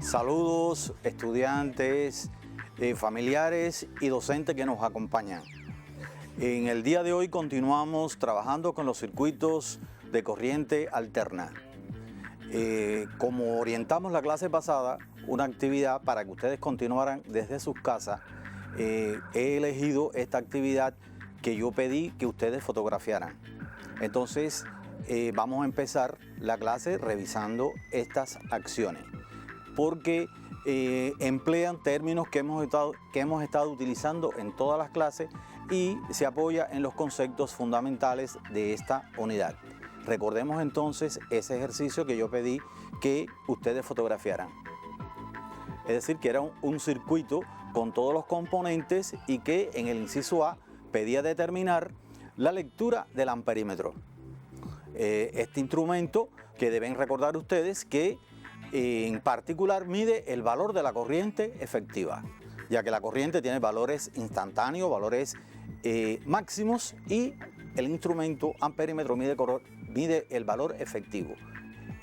Saludos estudiantes, familiares y docentes que nos acompañan. En el día de hoy continuamos trabajando con los circuitos de corriente alterna. Como orientamos la clase pasada, una actividad para que ustedes continuaran desde sus casas, he elegido esta actividad que yo pedí que ustedes fotografiaran. Entonces vamos a empezar la clase revisando estas acciones, porque emplean términos que hemos estado utilizando en todas las clases y se apoya en los conceptos fundamentales de esta unidad. Recordemos entonces ese ejercicio que yo pedí que ustedes fotografiaran. Es decir, que era un circuito con todos los componentes y que en el inciso A pedía determinar la lectura del amperímetro. Este instrumento que deben recordar ustedes que en particular mide el valor de la corriente efectiva, ya que la corriente tiene valores instantáneos, valores máximos, y el instrumento amperímetro mide el valor efectivo.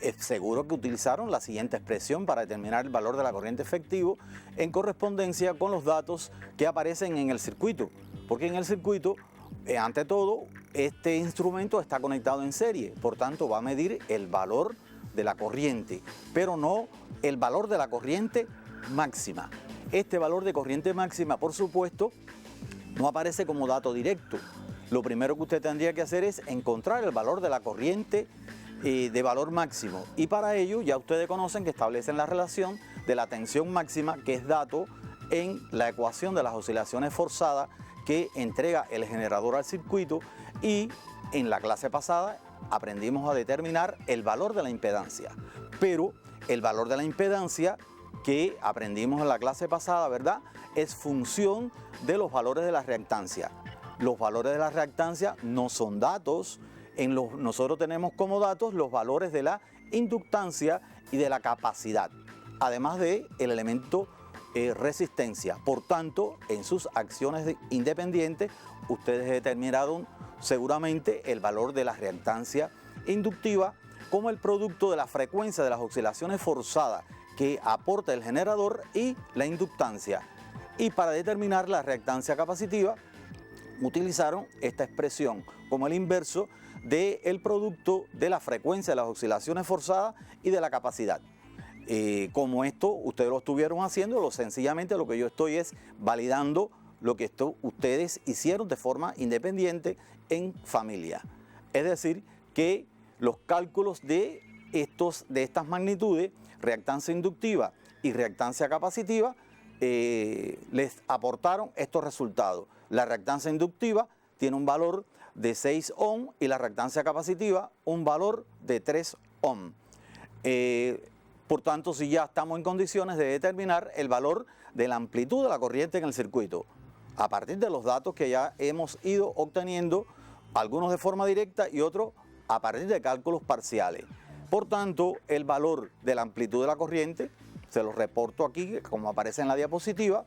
Es seguro que utilizaron la siguiente expresión para determinar el valor de la corriente efectivo en correspondencia con los datos que aparecen en el circuito, porque en el circuito, ante todo, este instrumento está conectado en serie, por tanto va a medir el valor de la corriente, pero no el valor de la corriente máxima. Este valor de corriente máxima, por supuesto, no aparece como dato directo. Lo primero que usted tendría que hacer es encontrar el valor de la corriente de valor máximo, y para ello ya ustedes conocen que establecen la relación de la tensión máxima, que es dato en la ecuación de las oscilaciones forzadas que entrega el generador al circuito, y en la clase pasada aprendimos a determinar el valor de la impedancia. Pero el valor de la impedancia que aprendimos en la clase pasada, ¿verdad?, es función de los valores de la reactancia. Los valores de la reactancia no son datos. Nosotros tenemos como datos los valores de la inductancia y de la capacidad, además del elemento resistencia. Por tanto, en sus acciones independientes, ustedes determinaron seguramente el valor de la reactancia inductiva como el producto de la frecuencia de las oscilaciones forzadas que aporta el generador y la inductancia. Y para determinar la reactancia capacitiva, utilizaron esta expresión como el inverso del producto de la frecuencia de las oscilaciones forzadas y de la capacidad. Como esto ustedes lo estuvieron haciendo, sencillamente lo que yo estoy es validando lo que ustedes hicieron de forma independiente en familia. Es decir, que los cálculos de estas magnitudes, reactancia inductiva y reactancia capacitiva, les aportaron estos resultados. La reactancia inductiva tiene un valor de 6 ohm y la reactancia capacitiva un valor de 3 ohm. Por tanto, si ya estamos en condiciones de determinar el valor de la amplitud de la corriente en el circuito, a partir de los datos que ya hemos ido obteniendo, algunos de forma directa y otros a partir de cálculos parciales. Por tanto, el valor de la amplitud de la corriente, se lo reporto aquí como aparece en la diapositiva,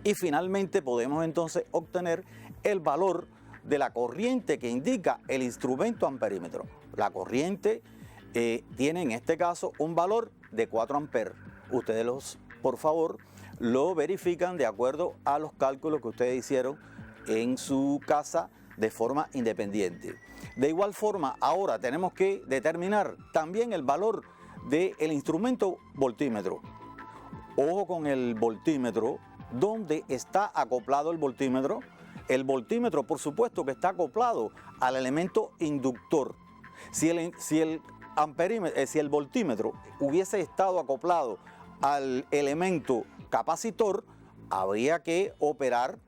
y finalmente podemos entonces obtener el valor de la corriente que indica el instrumento amperímetro. La corriente tiene en este caso un valor de 4 amperes. Ustedes por favor, lo verifican de acuerdo a los cálculos que ustedes hicieron en su casa de forma independiente. De igual forma, ahora tenemos que determinar también el valor del instrumento voltímetro. Ojo con el voltímetro, ¿dónde está acoplado el voltímetro? El voltímetro, por supuesto, que está acoplado al elemento inductor. Si el voltímetro hubiese estado acoplado al elemento capacitor, habría que operar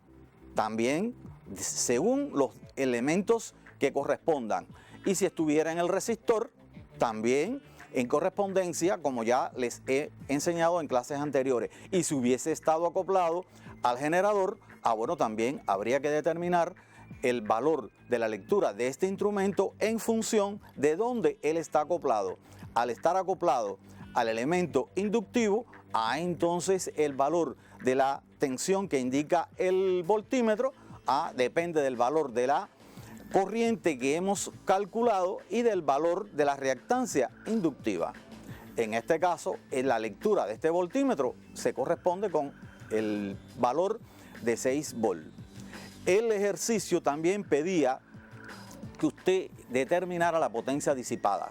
también según los elementos que correspondan. Y si estuviera en el resistor, también en correspondencia, como ya les he enseñado en clases anteriores. Y si hubiese estado acoplado al generador, bueno, también habría que determinar el valor de la lectura de este instrumento en función de dónde él está acoplado. Al estar acoplado al elemento inductivo, entonces el valor de la tensión que indica el voltímetro, depende del valor de la corriente que hemos calculado y del valor de la reactancia inductiva. En este caso, en la lectura de este voltímetro se corresponde con el valor de 6 volt. El ejercicio también pedía que usted determinara la potencia disipada.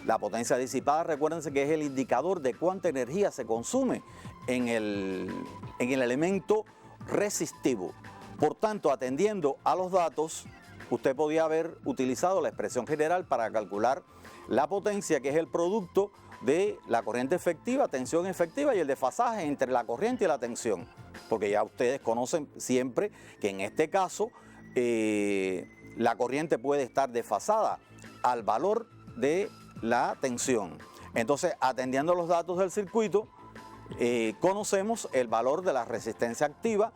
La potencia disipada, recuérdense que es el indicador de cuánta energía se consume en el elemento resistivo. Por tanto, atendiendo a los datos, usted podía haber utilizado la expresión general para calcular la potencia, que es el producto de la corriente efectiva, tensión efectiva y el desfasaje entre la corriente y la tensión. Porque ya ustedes conocen siempre que en este caso la corriente puede estar desfasada al valor de la tensión. Entonces, atendiendo los datos del circuito, conocemos el valor de la resistencia activa,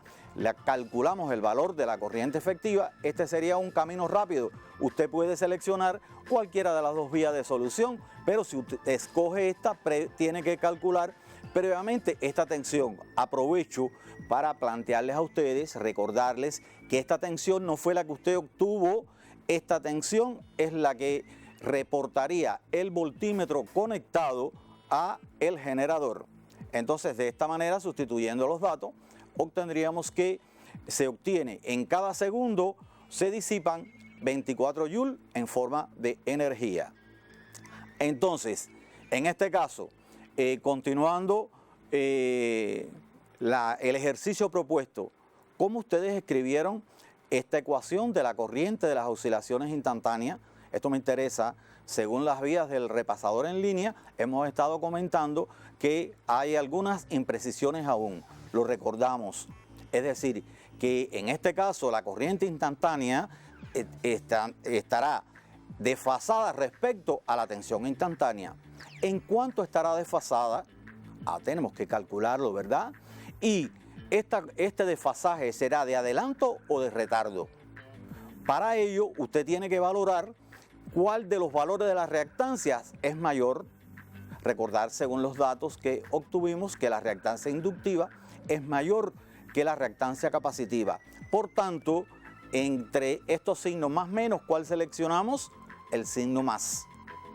calculamos el valor de la corriente efectiva. Este sería un camino rápido. Usted puede seleccionar cualquiera de las dos vías de solución, pero si usted escoge esta, tiene que calcular previamente esta tensión. Aprovecho para plantearles a ustedes, recordarles que esta tensión no fue la que usted obtuvo, esta tensión es la que reportaría el voltímetro conectado a el generador. Entonces, de esta manera, sustituyendo los datos, obtendríamos que se obtiene en cada segundo, se disipan 24 joules en forma de energía. Entonces, en este caso, continuando el ejercicio propuesto, ¿cómo ustedes escribieron esta ecuación de la corriente de las oscilaciones instantáneas? Esto me interesa. Según las vías del repasador en línea, hemos estado comentando que hay algunas imprecisiones aún. Lo recordamos. Es decir, que en este caso la corriente instantánea estará desfasada respecto a la tensión instantánea. ¿En cuánto estará desfasada? Tenemos que calcularlo, ¿verdad? Y este desfasaje será de adelanto o de retardo. Para ello, usted tiene que valorar cuál de los valores de las reactancias es mayor. Recordar, según los datos que obtuvimos, que la reactancia inductiva es mayor que la reactancia capacitiva. Por tanto, entre estos signos más menos, ¿cuál seleccionamos? El signo más,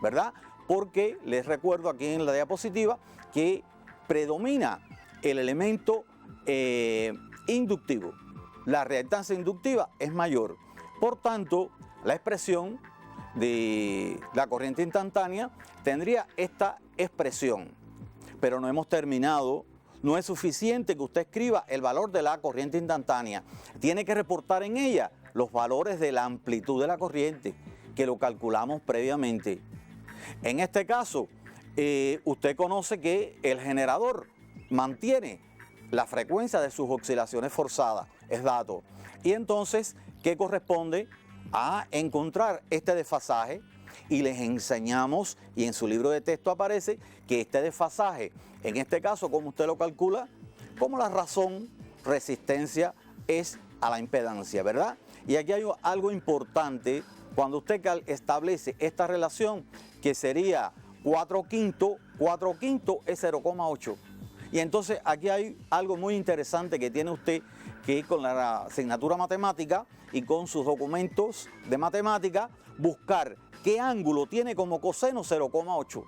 ¿verdad? Porque les recuerdo aquí en la diapositiva que predomina el elemento inductivo. La reactancia inductiva es mayor. Por tanto, la expresión de la corriente instantánea tendría esta expresión. Pero no hemos terminado. No es suficiente que usted escriba el valor de la corriente instantánea. Tiene que reportar en ella los valores de la amplitud de la corriente, que lo calculamos previamente. En este caso, usted conoce que el generador mantiene la frecuencia de sus oscilaciones forzadas, es dato. Y entonces, ¿qué corresponde? A encontrar este desfasaje, y les enseñamos, y en su libro de texto aparece, que este desfasaje, en este caso, ¿cómo usted lo calcula? Como la razón resistencia es a la impedancia, ¿verdad? Y aquí hay algo importante, cuando usted establece esta relación, que sería 4/5 es 0,8. Y entonces aquí hay algo muy interesante que tiene usted que con la asignatura matemática y con sus documentos de matemática, buscar qué ángulo tiene como coseno 0,8,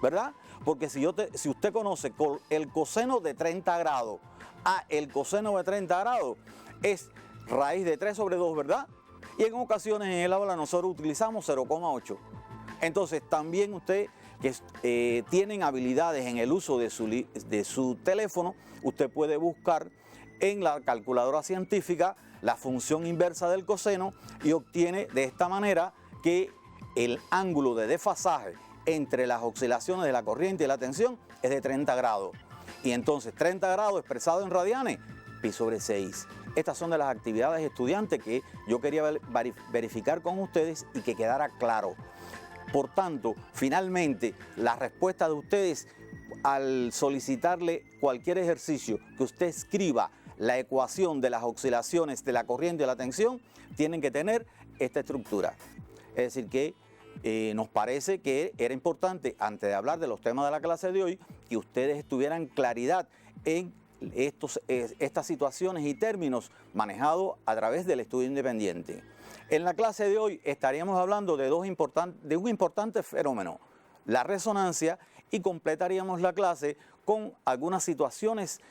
¿verdad? Porque si usted conoce el coseno de 30 grados, el coseno de 30 grados es raíz de 3 sobre 2, ¿verdad? Y en ocasiones en el aula nosotros utilizamos 0,8. Entonces también usted que tienen habilidades en el uso de su teléfono, usted puede buscar en la calculadora científica la función inversa del coseno y obtiene de esta manera que el ángulo de desfasaje entre las oscilaciones de la corriente y la tensión es de 30 grados. Y entonces 30 grados expresado en radianes, pi sobre 6. Estas son de las actividades estudiantes que yo quería verificar con ustedes y que quedara claro. Por tanto, finalmente, la respuesta de ustedes al solicitarle cualquier ejercicio, que usted escriba la ecuación de las oscilaciones de la corriente y la tensión, tienen que tener esta estructura. Es decir, que nos parece que era importante, antes de hablar de los temas de la clase de hoy, que ustedes tuvieran claridad en estas situaciones y términos manejados a través del estudio independiente. En la clase de hoy estaríamos hablando de un importante fenómeno, la resonancia, y completaríamos la clase con algunas situaciones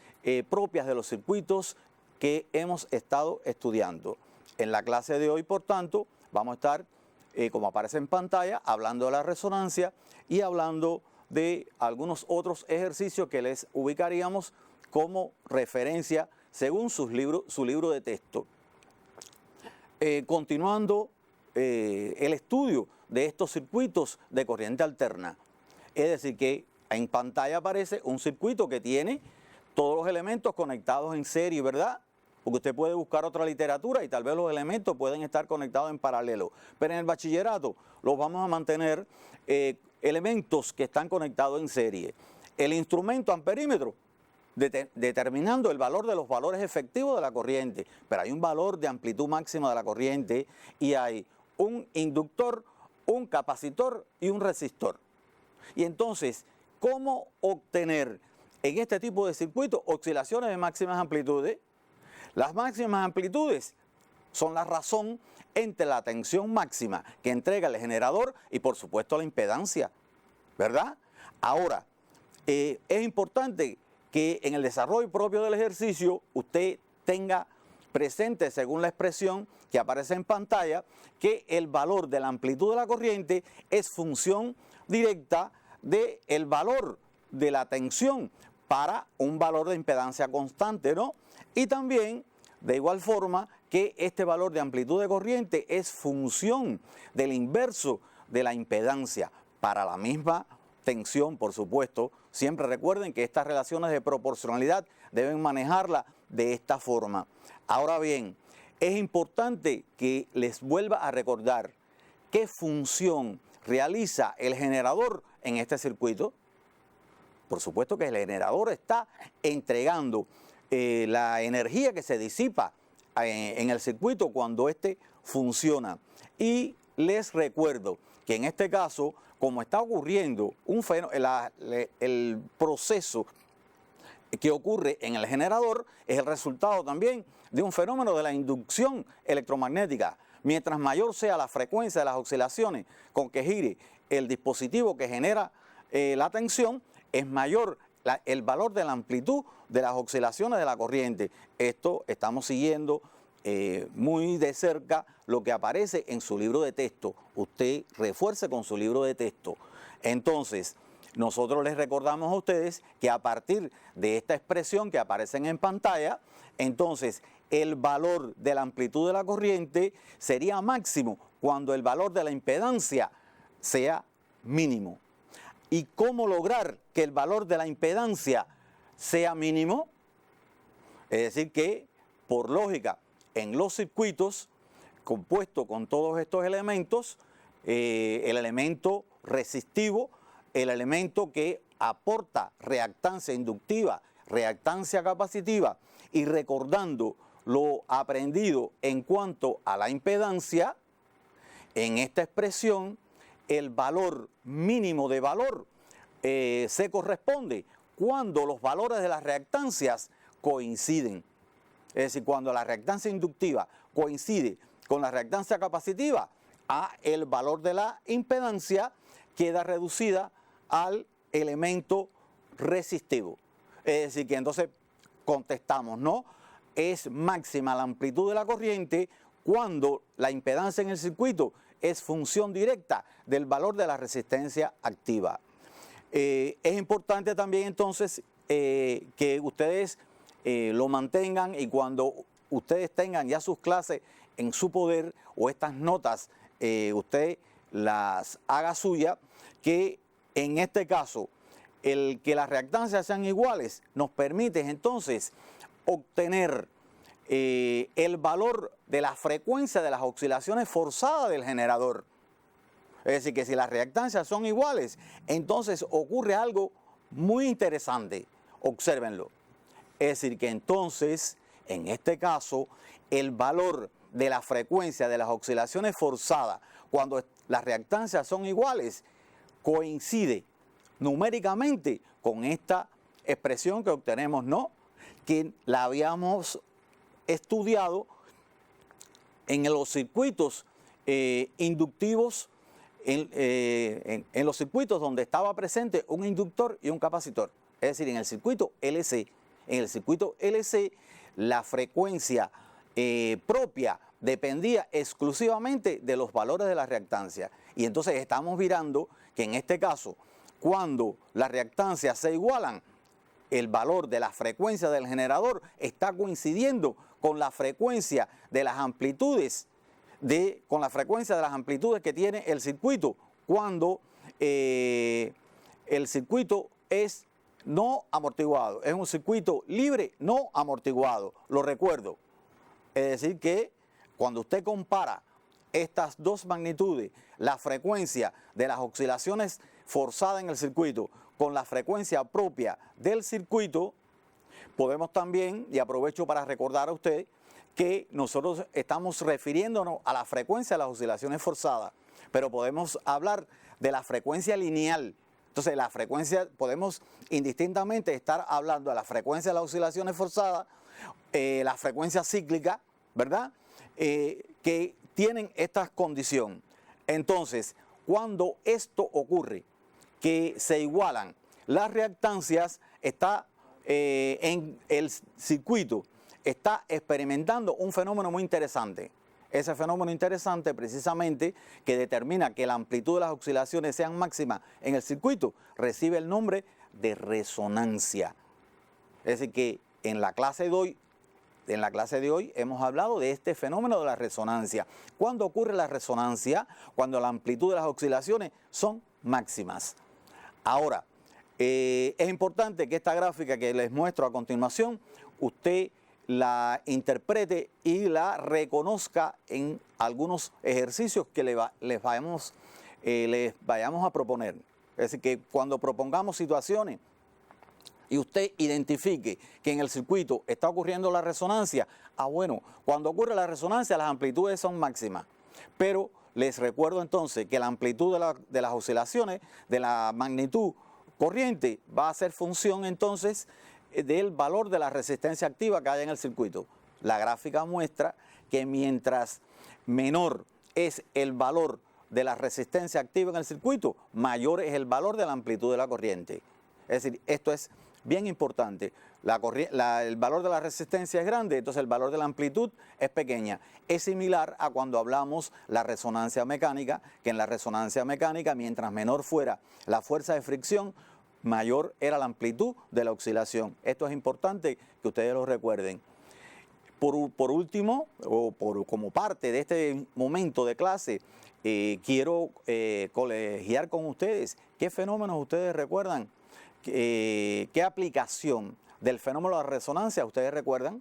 propias de los circuitos que hemos estado estudiando. En la clase de hoy, por tanto, vamos a estar, como aparece en pantalla, hablando de la resonancia y hablando de algunos otros ejercicios que les ubicaríamos como referencia según su libro de texto. Continuando el estudio de estos circuitos de corriente alterna. Es decir, que en pantalla aparece un circuito que tiene todos los elementos conectados en serie, ¿verdad? Porque usted puede buscar otra literatura y tal vez los elementos pueden estar conectados en paralelo. Pero en el bachillerato los vamos a mantener elementos que están conectados en serie. El instrumento amperímetro, determinando el valor de los valores efectivos de la corriente, pero hay un valor de amplitud máxima de la corriente y hay un inductor, un capacitor y un resistor. Y entonces, ¿cómo obtener en este tipo de circuitos oscilaciones de máximas amplitudes? Las máximas amplitudes son la razón entre la tensión máxima que entrega el generador y por supuesto la impedancia, ¿verdad? Ahora, es importante que en el desarrollo propio del ejercicio usted tenga presente, según la expresión que aparece en pantalla, que el valor de la amplitud de la corriente es función directa del valor de la tensión para un valor de impedancia constante, ¿no? Y también, de igual forma, que este valor de amplitud de corriente es función del inverso de la impedancia para la misma tensión, por supuesto. Siempre recuerden que estas relaciones de proporcionalidad deben manejarla de esta forma. Ahora bien, es importante que les vuelva a recordar qué función realiza el generador en este circuito. Por supuesto que el generador está entregando la energía que se disipa en el circuito cuando éste funciona. Y les recuerdo que en este caso, como está ocurriendo el proceso que ocurre en el generador, es el resultado también de un fenómeno de la inducción electromagnética. Mientras mayor sea la frecuencia de las oscilaciones con que gire el dispositivo que genera la tensión, es mayor el valor de la amplitud de las oscilaciones de la corriente. Esto estamos siguiendo muy de cerca lo que aparece en su libro de texto. Usted refuerce con su libro de texto. Entonces, nosotros les recordamos a ustedes que a partir de esta expresión que aparecen en pantalla, entonces el valor de la amplitud de la corriente sería máximo cuando el valor de la impedancia sea mínimo. ¿Y cómo lograr que el valor de la impedancia sea mínimo? Es decir que, por lógica, en los circuitos compuestos con todos estos elementos, el elemento resistivo, el elemento que aporta reactancia inductiva, reactancia capacitiva, y recordando lo aprendido en cuanto a la impedancia, en esta expresión el valor mínimo de valor se corresponde cuando los valores de las reactancias coinciden. Es decir, cuando la reactancia inductiva coincide con la reactancia capacitiva, el valor de la impedancia queda reducida al elemento resistivo. Es decir, que entonces contestamos, ¿no? Es máxima la amplitud de la corriente cuando la impedancia en el circuito es función directa del valor de la resistencia activa. Es importante también entonces que ustedes lo mantengan, y cuando ustedes tengan ya sus clases en su poder o estas notas usted las haga suya, que en este caso el que las reactancias sean iguales nos permite entonces obtener el valor de la frecuencia de las oscilaciones forzadas del generador. Es decir, que si las reactancias son iguales, entonces ocurre algo muy interesante. Obsérvenlo. Es decir, que entonces, en este caso, el valor de la frecuencia de las oscilaciones forzadas, cuando las reactancias son iguales, coincide numéricamente con esta expresión que obtenemos, ¿no? que la habíamos estudiado en los circuitos inductivos, en los circuitos donde estaba presente un inductor y un capacitor. Es decir, en el circuito LC. En el circuito LC, la frecuencia propia dependía exclusivamente de los valores de la reactancia. Y entonces estamos mirando que en este caso, cuando las reactancias se igualan, el valor de la frecuencia del generador está coincidiendo con la frecuencia de las amplitudes que tiene el circuito cuando el circuito es no amortiguado, es un circuito libre no amortiguado, lo recuerdo. Es decir que cuando usted compara estas dos magnitudes, la frecuencia de las oscilaciones forzadas en el circuito con la frecuencia propia del circuito, podemos también, y aprovecho para recordar a usted, que nosotros estamos refiriéndonos a la frecuencia de las oscilaciones forzadas, pero podemos hablar de la frecuencia lineal. Entonces, la frecuencia, podemos indistintamente estar hablando de la frecuencia de las oscilaciones forzadas, la frecuencia cíclica, ¿verdad? Que tienen esta condición. Entonces, cuando esto ocurre, que se igualan las reactancias, está en el circuito, está experimentando un fenómeno muy interesante. Ese fenómeno interesante precisamente que determina que la amplitud de las oscilaciones sean máximas en el circuito recibe el nombre de resonancia. Es decir que en la clase de hoy hemos hablado de este fenómeno de la resonancia. ¿Cuándo ocurre la resonancia? Cuando la amplitud de las oscilaciones son máximas. Ahora, es importante que esta gráfica que les muestro a continuación, usted la interprete y la reconozca en algunos ejercicios que les vayamos a proponer. Es decir, que cuando propongamos situaciones y usted identifique que en el circuito está ocurriendo la resonancia, bueno, cuando ocurre la resonancia las amplitudes son máximas. Pero les recuerdo entonces que la amplitud de las oscilaciones, de la magnitud corriente, va a ser función entonces del valor de la resistencia activa que hay en el circuito. La gráfica muestra que mientras menor es el valor de la resistencia activa en el circuito, mayor es el valor de la amplitud de la corriente. Es decir, esto es bien importante. El valor de la resistencia es grande, entonces el valor de la amplitud es pequeña. Es similar a cuando hablamos la resonancia mecánica, que en la resonancia mecánica, mientras menor fuera la fuerza de fricción, mayor era la amplitud de la oscilación. Esto es importante que ustedes lo recuerden. Por último, como parte de este momento de clase, quiero colegiar con ustedes qué fenómenos ustedes recuerdan, qué aplicación del fenómeno de la resonancia ustedes recuerdan.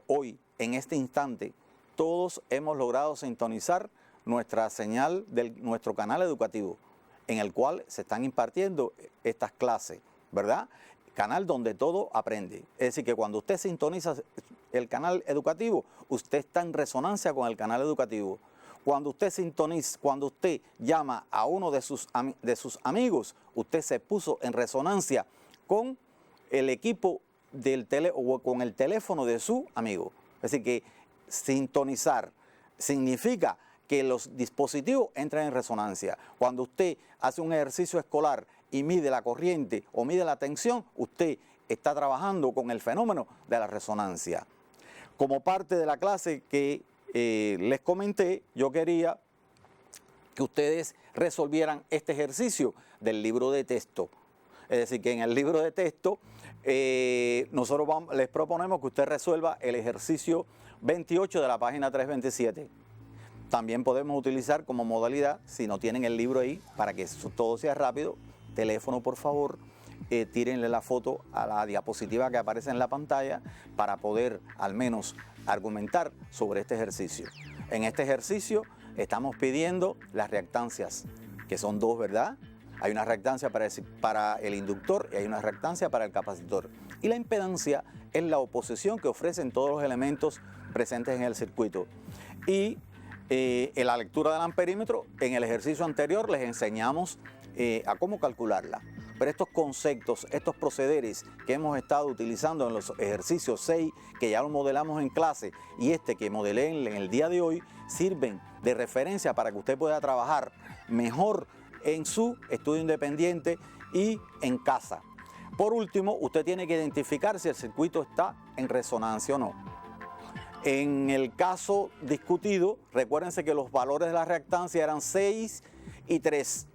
Hoy, en este instante, todos hemos logrado sintonizar nuestra señal de nuestro canal educativo, en el cual se están impartiendo estas clases, ¿verdad? Canal donde todo aprende. Es decir, que cuando usted sintoniza el canal educativo, usted está en resonancia con el canal educativo. Cuando usted sintoniza, cuando usted llama a uno de sus amigos, usted se puso en resonancia con el equipo o con el teléfono de su amigo. Es decir, que sintonizar significa que los dispositivos entran en resonancia. Cuando usted hace un ejercicio escolar y mide la corriente o mide la tensión, usted está trabajando con el fenómeno de la resonancia. Como parte de la clase que les comenté, yo quería que ustedes resolvieran este ejercicio del libro de texto. Es decir, que en el libro de texto nosotros les proponemos que usted resuelva el ejercicio 28 de la página 327. También podemos utilizar como modalidad, si no tienen el libro ahí, para que todo sea rápido, teléfono por favor, tírenle la foto a la diapositiva que aparece en la pantalla para poder al menos argumentar sobre este ejercicio. En este ejercicio estamos pidiendo las reactancias, que son dos, ¿verdad? Hay una reactancia para el inductor y hay una reactancia para el capacitor. Y la impedancia es la oposición que ofrecen todos los elementos presentes en el circuito. Y en la lectura del amperímetro, en el ejercicio anterior les enseñamos a cómo calcularla. pero estos conceptos, estos procederes que hemos estado utilizando en los ejercicios 6, que ya lo modelamos en clase, y este que modelé en el día de hoy, sirven de referencia para que usted pueda trabajar mejor en su estudio independiente y en casa. Por último, usted tiene que identificar si el circuito está en resonancia o no. En el caso discutido, recuérdense que los valores de la reactancia eran 6 y 3.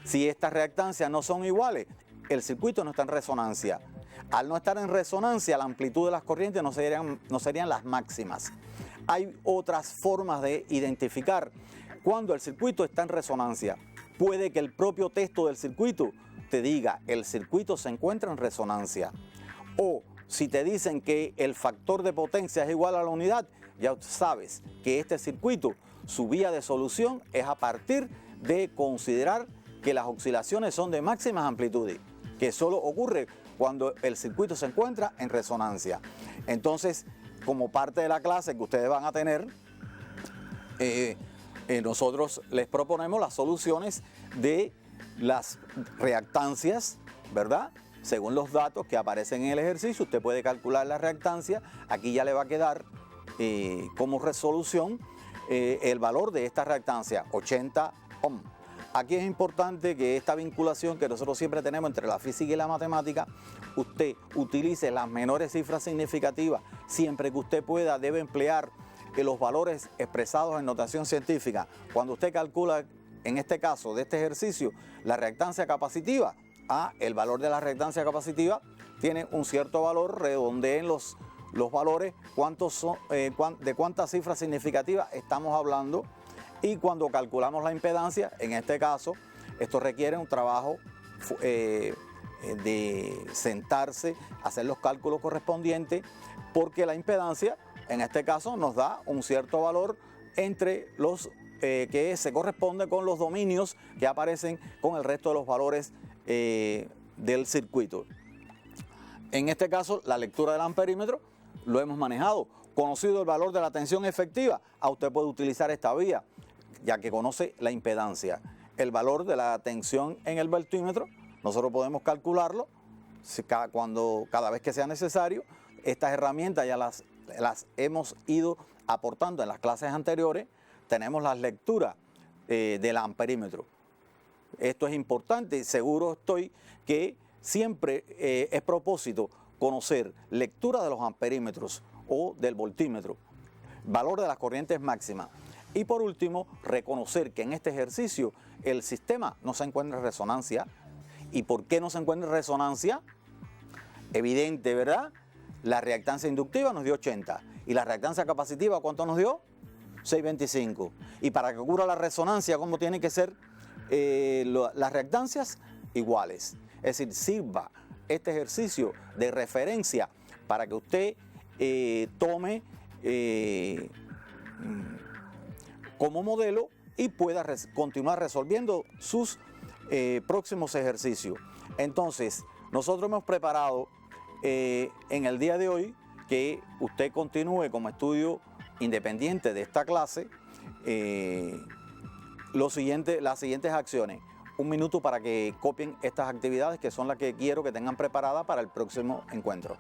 Si estas reactancias no son iguales, el circuito no está en resonancia. Al no estar en resonancia, la amplitud de las corrientes no serían las máximas. Hay otras formas de identificar cuando el circuito está en resonancia. Puede que el propio texto del circuito te diga el circuito se encuentra en resonancia. O si te dicen que el factor de potencia es igual a la unidad, ya sabes que este circuito, su vía de solución es a partir de considerar que las oscilaciones son de máximas amplitudes, que solo ocurre cuando el circuito se encuentra en resonancia. Entonces, como parte de la clase que ustedes van a tener, nosotros les proponemos las soluciones de las reactancias, ¿verdad? Según los datos que aparecen en el ejercicio, usted puede calcular la reactancia. Aquí ya le va a quedar como resolución el valor de esta reactancia, 80 ohm. Aquí es importante que esta vinculación que nosotros siempre tenemos entre la física y la matemática, usted utilice las menores cifras significativas. Siempre que usted pueda, debe emplear los valores expresados en notación científica. Cuando usted calcula, en este caso de este ejercicio, la reactancia capacitiva, el valor de la reactancia capacitiva tiene un cierto valor, redondeen los valores, de cuántas cifras significativas estamos hablando. Y cuando calculamos la impedancia, en este caso, esto requiere un trabajo de sentarse, hacer los cálculos correspondientes, porque la impedancia, en este caso, nos da un cierto valor entre los que se corresponde con los dominios que aparecen con el resto de los valores del circuito. En este caso, la lectura del amperímetro lo hemos manejado. Conocido el valor de la tensión efectiva, usted puede utilizar esta vía, ya que conoce la impedancia. El valor de la tensión en el voltímetro, nosotros podemos calcularlo cada vez que sea necesario. Estas herramientas ya las hemos ido aportando en las clases anteriores. Tenemos las lecturas del amperímetro. Esto es importante, seguro estoy que siempre es propósito conocer lectura de los amperímetros o del voltímetro, valor de las corrientes máximas. Y por último, reconocer que en este ejercicio el sistema no se encuentra en resonancia. ¿Y por qué no se encuentra en resonancia? Evidente, ¿verdad? La reactancia inductiva nos dio 80. ¿Y la reactancia capacitiva cuánto nos dio? 625. Y para que ocurra la resonancia, ¿cómo tienen que ser las reactancias? Iguales. Es decir, sirva este ejercicio de referencia para que usted tome como modelo y pueda continuar resolviendo sus próximos ejercicios. Entonces, nosotros hemos preparado en el día de hoy que usted continúe como estudio independiente de esta clase las siguientes acciones. 1 minuto para que copien estas actividades que son las que quiero que tengan preparadas para el próximo encuentro.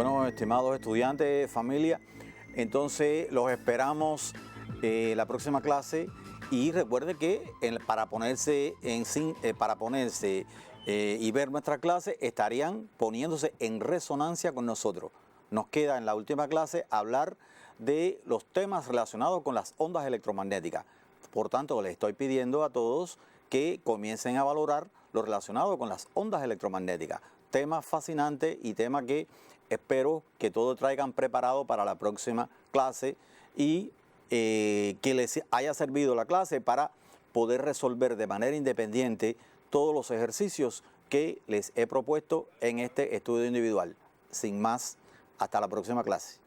Bueno, estimados estudiantes, familia, entonces los esperamos la próxima clase y recuerde que para ponerse y ver nuestra clase estarían poniéndose en resonancia con nosotros. Nos queda en la última clase hablar de los temas relacionados con las ondas electromagnéticas. Por tanto, les estoy pidiendo a todos que comiencen a valorar lo relacionado con las ondas electromagnéticas. Tema fascinante y tema que espero que todos traigan preparado para la próxima clase y que les haya servido la clase para poder resolver de manera independiente todos los ejercicios que les he propuesto en este estudio individual. Sin más, hasta la próxima clase.